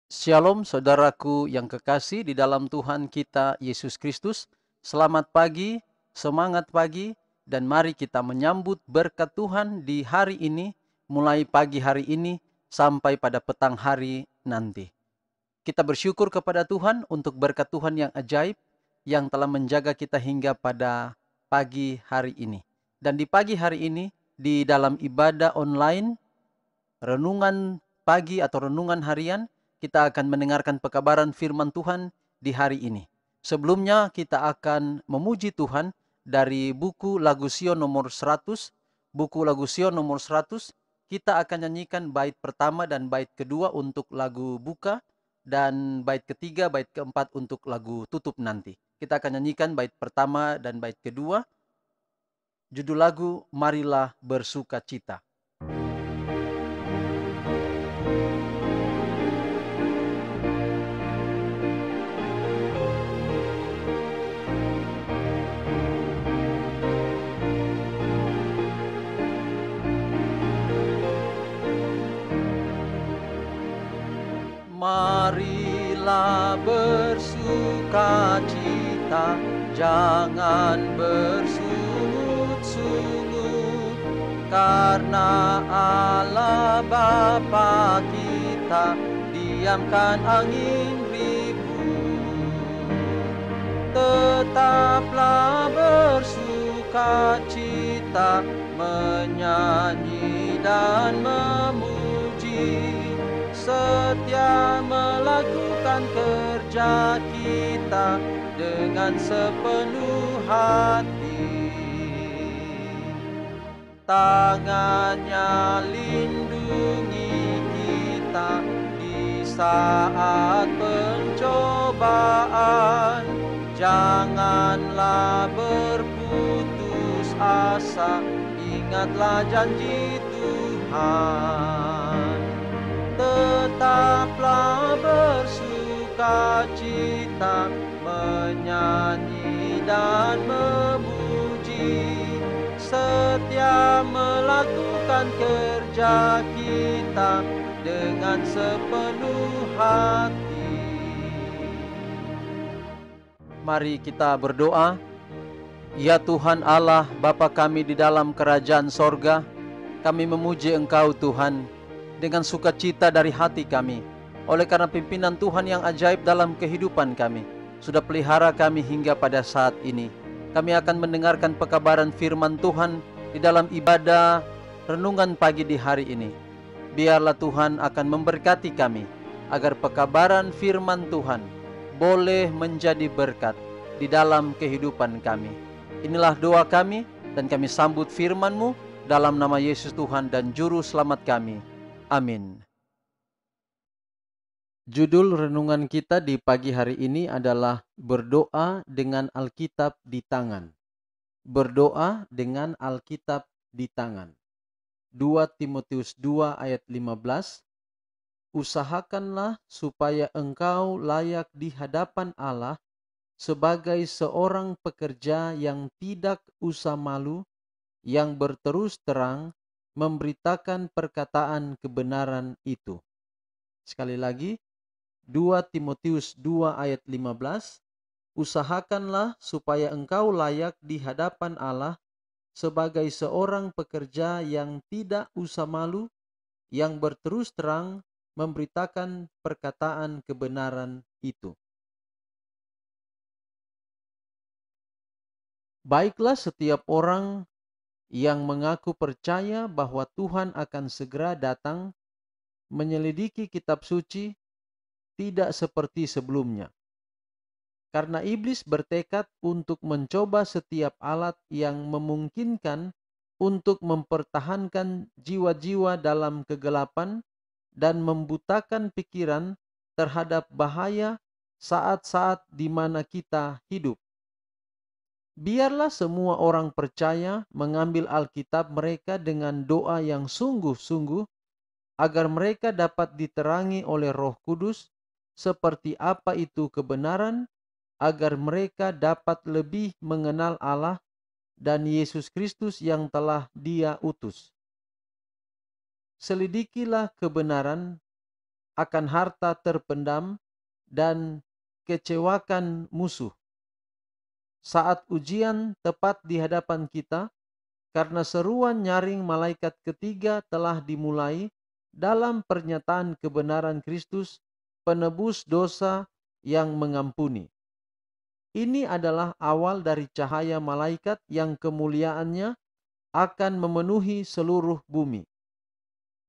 Shalom saudaraku yang kekasih di dalam Tuhan kita Yesus Kristus. Selamat pagi, semangat pagi, dan mari kita menyambut berkat Tuhan di hari ini, mulai pagi hari ini sampai pada petang hari nanti. Kita bersyukur kepada Tuhan untuk berkat Tuhan yang ajaib yang telah menjaga kita hingga pada pagi hari ini. Dan di pagi hari ini, di dalam ibadah online, renungan pagi atau renungan harian, kita akan mendengarkan pekabaran firman Tuhan di hari ini. Sebelumnya kita akan memuji Tuhan dari buku Lagu Sion nomor 100. Buku Lagu Sion nomor 100, kita akan nyanyikan bait pertama dan bait kedua untuk lagu buka, dan bait ketiga, bait keempat untuk lagu tutup nanti. Kita akan nyanyikan bait pertama dan bait kedua. Judul lagu, Marilah Bersukacita. Marilah bersukacita, jangan bersungut-sungut, karena Allah Bapa kita diamkan angin ribut. Tetaplah bersukacita, menyanyi dan memuji, setia melakukan kerja kita dengan sepenuh hati. Tangannya lindungi kita di saat pencobaan. Janganlah berputus asa, ingatlah janji Tuhan. Tetaplah bersukacita, menyanyi dan memuji, setia melakukan kerja kita dengan sepenuh hati. Mari kita berdoa. Ya Tuhan Allah, Bapa kami di dalam kerajaan sorga, kami memuji Engkau Tuhan dengan sukacita dari hati kami, oleh karena pimpinan Tuhan yang ajaib dalam kehidupan kami, sudah pelihara kami hingga pada saat ini. Kami akan mendengarkan pekabaran firman Tuhan di dalam ibadah renungan pagi di hari ini. Biarlah Tuhan akan memberkati kami, agar pekabaran firman Tuhan boleh menjadi berkat di dalam kehidupan kami. Inilah doa kami, dan kami sambut firman-Mu dalam nama Yesus Tuhan dan Juru Selamat kami. Amin. Judul renungan kita di pagi hari ini adalah berdoa dengan Alkitab di tangan. Berdoa dengan Alkitab di tangan. 2 Timotius 2 ayat 15. Usahakanlah supaya engkau layak di hadapan Allah sebagai seorang pekerja yang tidak usah malu, yang berterus terang memberitakan perkataan kebenaran itu. Sekali lagi, 2 Timotius 2 ayat 15, usahakanlah supaya engkau layak di hadapan Allah sebagai seorang pekerja yang tidak usah malu, yang berterus terang memberitakan perkataan kebenaran itu. Baiklah setiap orang yang mengaku percaya bahwa Tuhan akan segera datang, menyelidiki kitab suci, tidak seperti sebelumnya. Karena iblis bertekad untuk mencoba setiap alat yang memungkinkan untuk mempertahankan jiwa-jiwa dalam kegelapan dan membutakan pikiran terhadap bahaya saat-saat di mana kita hidup. Biarlah semua orang percaya mengambil Alkitab mereka dengan doa yang sungguh-sungguh, agar mereka dapat diterangi oleh Roh Kudus seperti apa itu kebenaran, agar mereka dapat lebih mengenal Allah dan Yesus Kristus yang telah Dia utus. Selidikilah kebenaran, akan harta terpendam dan kecewakan musuh. Saat ujian tepat di hadapan kita, karena seruan nyaring malaikat ketiga telah dimulai dalam pernyataan kebenaran Kristus, penebus dosa yang mengampuni. Ini adalah awal dari cahaya malaikat yang kemuliaannya akan memenuhi seluruh bumi.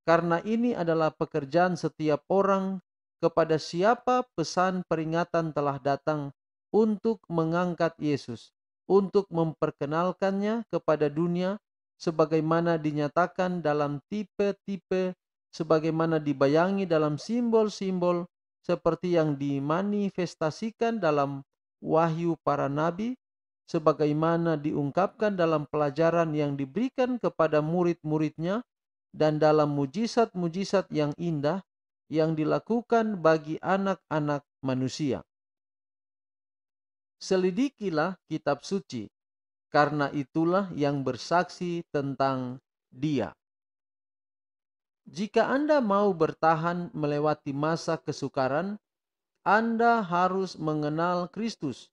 Karena ini adalah pekerjaan setiap orang kepada siapa pesan peringatan telah datang untuk mengangkat Yesus, untuk memperkenalkannya kepada dunia sebagaimana dinyatakan dalam tipe-tipe, sebagaimana dibayangi dalam simbol-simbol seperti yang dimanifestasikan dalam wahyu para nabi, sebagaimana diungkapkan dalam pelajaran yang diberikan kepada murid-muridnya, dan dalam mujizat-mujizat yang indah yang dilakukan bagi anak-anak manusia. Selidikilah kitab suci, karena itulah yang bersaksi tentang Dia. Jika Anda mau bertahan melewati masa kesukaran, Anda harus mengenal Kristus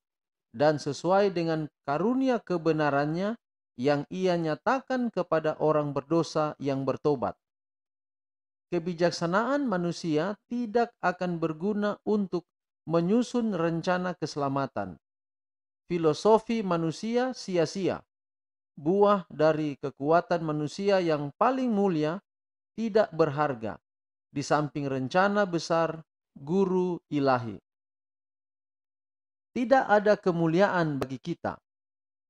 dan sesuai dengan karunia kebenarannya yang Ia nyatakan kepada orang berdosa yang bertobat. Kebijaksanaan manusia tidak akan berguna untuk menyusun rencana keselamatan. Filosofi manusia sia-sia. Buah dari kekuatan manusia yang paling mulia tidak berharga di samping rencana besar guru ilahi. Tidak ada kemuliaan bagi kita.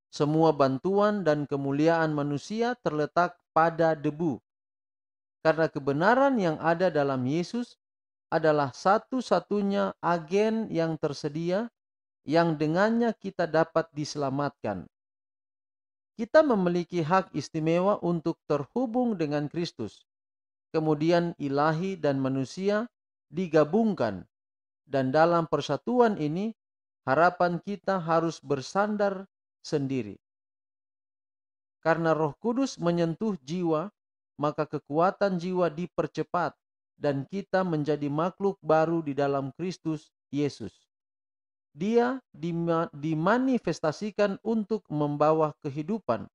Semua bantuan dan kemuliaan manusia terletak pada debu. Karena kebenaran yang ada dalam Yesus adalah satu-satunya agen yang tersedia yang dengannya kita dapat diselamatkan. Kita memiliki hak istimewa untuk terhubung dengan Kristus. Kemudian ilahi dan manusia digabungkan, dan dalam persatuan ini harapan kita harus bersandar sendiri. Karena Roh Kudus menyentuh jiwa, maka kekuatan jiwa dipercepat dan kita menjadi makhluk baru di dalam Kristus Yesus. Dia dimanifestasikan untuk membawa kehidupan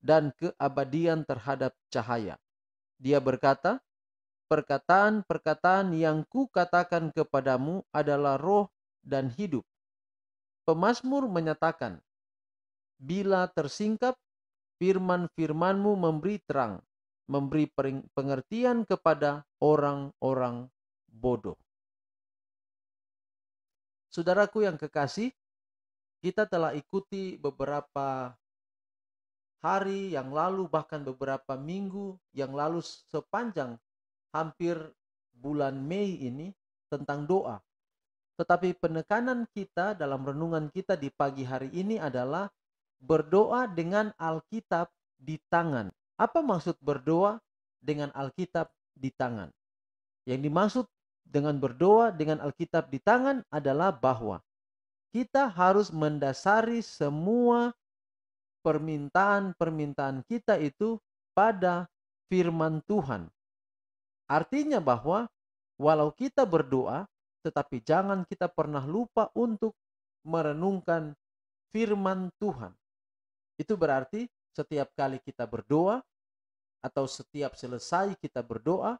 dan keabadian terhadap cahaya. Dia berkata, perkataan-perkataan yang kukatakan kepadamu adalah roh dan hidup. Pemazmur menyatakan, bila tersingkap, firman-firmanmu memberi terang, memberi pengertian kepada orang-orang bodoh. Saudaraku yang kekasih, kita telah ikuti beberapa hari yang lalu, bahkan beberapa minggu yang lalu, sepanjang hampir bulan Mei ini tentang doa. Tetapi penekanan kita dalam renungan kita di pagi hari ini adalah berdoa dengan Alkitab di tangan. Apa maksud berdoa dengan Alkitab di tangan? Yang dimaksud dengan berdoa dengan Alkitab di tangan adalah bahwa kita harus mendasari semua permintaan-permintaan kita itu pada firman Tuhan. Artinya bahwa walau kita berdoa, tetapi jangan kita pernah lupa untuk merenungkan firman Tuhan. Itu berarti setiap kali kita berdoa atau setiap selesai kita berdoa,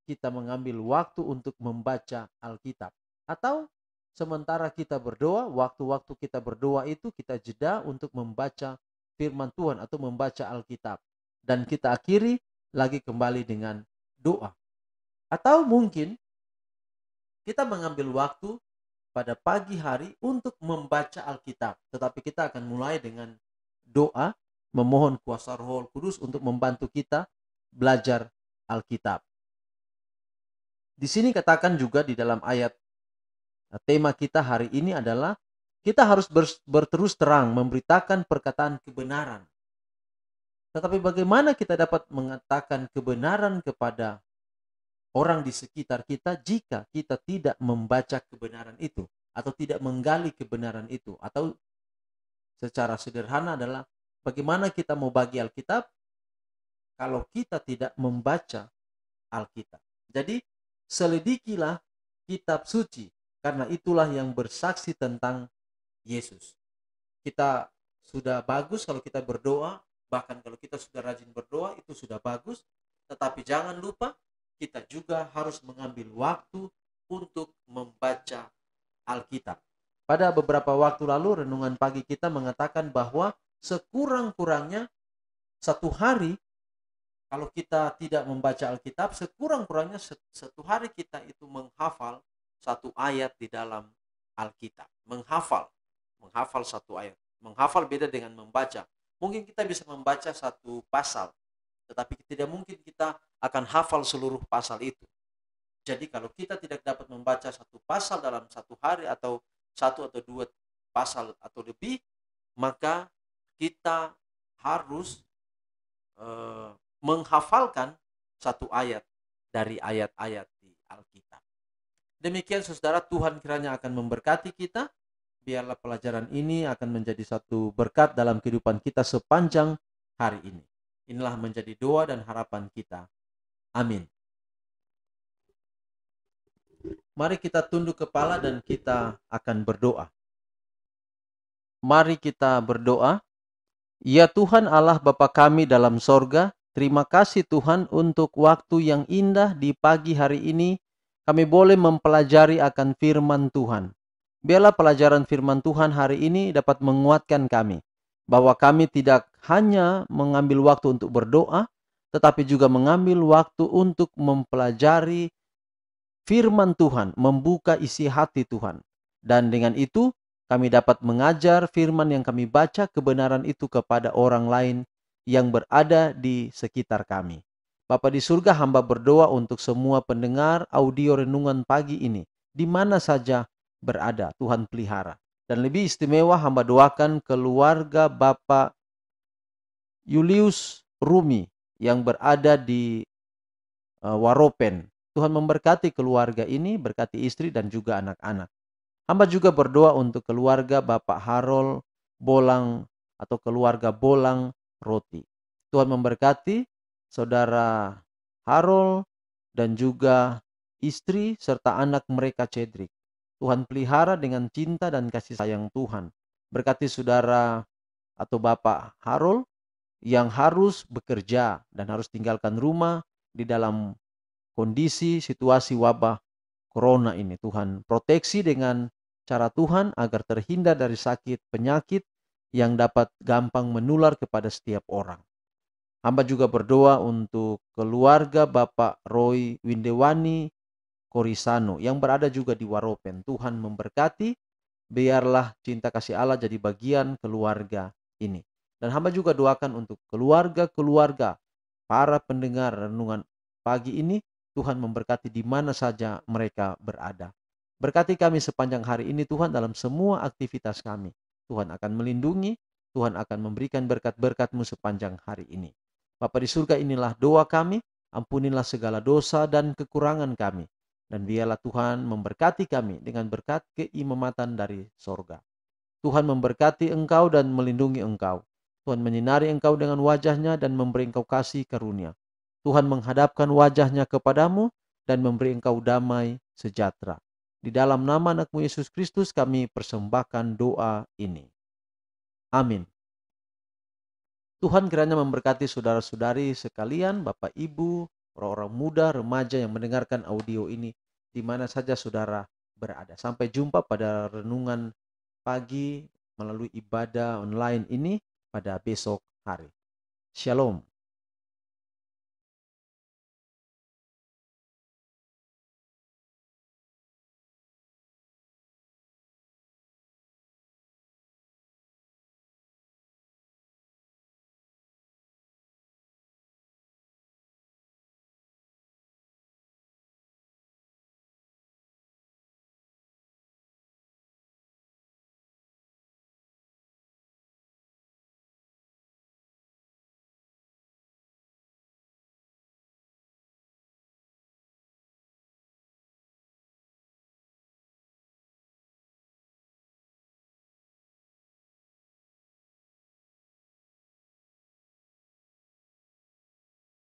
kita mengambil waktu untuk membaca Alkitab. Atau sementara kita berdoa, waktu-waktu kita berdoa itu kita jeda untuk membaca firman Tuhan atau membaca Alkitab. Dan kita akhiri lagi kembali dengan doa. Atau mungkin kita mengambil waktu pada pagi hari untuk membaca Alkitab. Tetapi kita akan mulai dengan doa, memohon kuasa Roh Kudus untuk membantu kita belajar Alkitab. Di sini katakan juga di dalam ayat, tema kita hari ini adalah kita harus berterus terang memberitakan perkataan kebenaran. Tetapi bagaimana kita dapat mengatakan kebenaran kepada orang di sekitar kita jika kita tidak membaca kebenaran itu atau tidak menggali kebenaran itu? Atau secara sederhana adalah bagaimana kita mau bagi Alkitab kalau kita tidak membaca Alkitab? Jadi Selidikilah kitab suci, karena itulah yang bersaksi tentang Yesus. Kita sudah bagus kalau kita berdoa, bahkan kalau kita sudah rajin berdoa itu sudah bagus, tetapi jangan lupa kita juga harus mengambil waktu untuk membaca Alkitab. Pada beberapa waktu lalu renungan pagi kita mengatakan bahwa sekurang-kurangnya satu hari, kalau kita tidak membaca Alkitab, sekurang-kurangnya satu hari kita itu menghafal satu ayat di dalam Alkitab. Menghafal satu ayat. Menghafal beda dengan membaca. Mungkin kita bisa membaca satu pasal, tetapi tidak mungkin kita akan hafal seluruh pasal itu. Jadi kalau kita tidak dapat membaca satu pasal dalam satu hari atau satu atau dua pasal atau lebih, maka kita harus menghafalkan satu ayat dari ayat-ayat di Alkitab. Demikian saudara, Tuhan kiranya akan memberkati kita. Biarlah pelajaran ini akan menjadi satu berkat dalam kehidupan kita sepanjang hari ini. Inilah menjadi doa dan harapan kita. Amin. Mari kita tunduk kepala dan kita akan berdoa. Mari kita berdoa. Ya Tuhan Allah Bapa kami dalam sorga, terima kasih Tuhan untuk waktu yang indah di pagi hari ini. Kami boleh mempelajari akan firman Tuhan. Biarlah pelajaran firman Tuhan hari ini dapat menguatkan kami, bahwa kami tidak hanya mengambil waktu untuk berdoa, tetapi juga mengambil waktu untuk mempelajari firman Tuhan, membuka isi hati Tuhan. Dan dengan itu kami dapat mengajar firman yang kami baca, kebenaran itu kepada orang lain yang berada di sekitar kami. Bapa di surga, hamba berdoa untuk semua pendengar audio renungan pagi ini, di mana saja berada, Tuhan pelihara. Dan lebih istimewa hamba doakan keluarga Bapak Julius Rumi yang berada di Waropen. Tuhan memberkati keluarga ini, berkati istri dan juga anak-anak. Hamba juga berdoa untuk keluarga Bapak Harold Bolang atau keluarga Bolang Roti. Tuhan memberkati saudara Harold dan juga istri serta anak mereka Cedric. Tuhan pelihara dengan cinta dan kasih sayang Tuhan. Berkati saudara atau Bapak Harold yang harus bekerja dan harus tinggalkan rumah di dalam kondisi situasi wabah corona ini. Tuhan proteksi dengan cara Tuhan agar terhindar dari sakit penyakit yang dapat gampang menular kepada setiap orang. Hamba juga berdoa untuk keluarga Bapak Roy Windewani Korisano yang berada juga di Waropen. Tuhan memberkati, biarlah cinta kasih Allah jadi bagian keluarga ini. Dan hamba juga doakan untuk keluarga-keluarga para pendengar renungan pagi ini, Tuhan memberkati di mana saja mereka berada. Berkati kami sepanjang hari ini Tuhan dalam semua aktivitas kami. Tuhan akan melindungi, Tuhan akan memberikan berkat-berkat-Mu sepanjang hari ini. Bapa di surga, inilah doa kami, ampunilah segala dosa dan kekurangan kami. Dan biarlah Tuhan memberkati kami dengan berkat keimamatan dari sorga. Tuhan memberkati engkau dan melindungi engkau. Tuhan menyinari engkau dengan wajahnya dan memberi engkau kasih karunia. Tuhan menghadapkan wajahnya kepadamu dan memberi engkau damai sejahtera. Di dalam nama anak-Mu Yesus Kristus kami persembahkan doa ini. Amin. Tuhan kiranya memberkati saudara-saudari sekalian, Bapak Ibu, orang-orang muda, remaja yang mendengarkan audio ini, di mana saja saudara berada. Sampai jumpa pada renungan pagi melalui ibadah online ini pada besok hari. Shalom.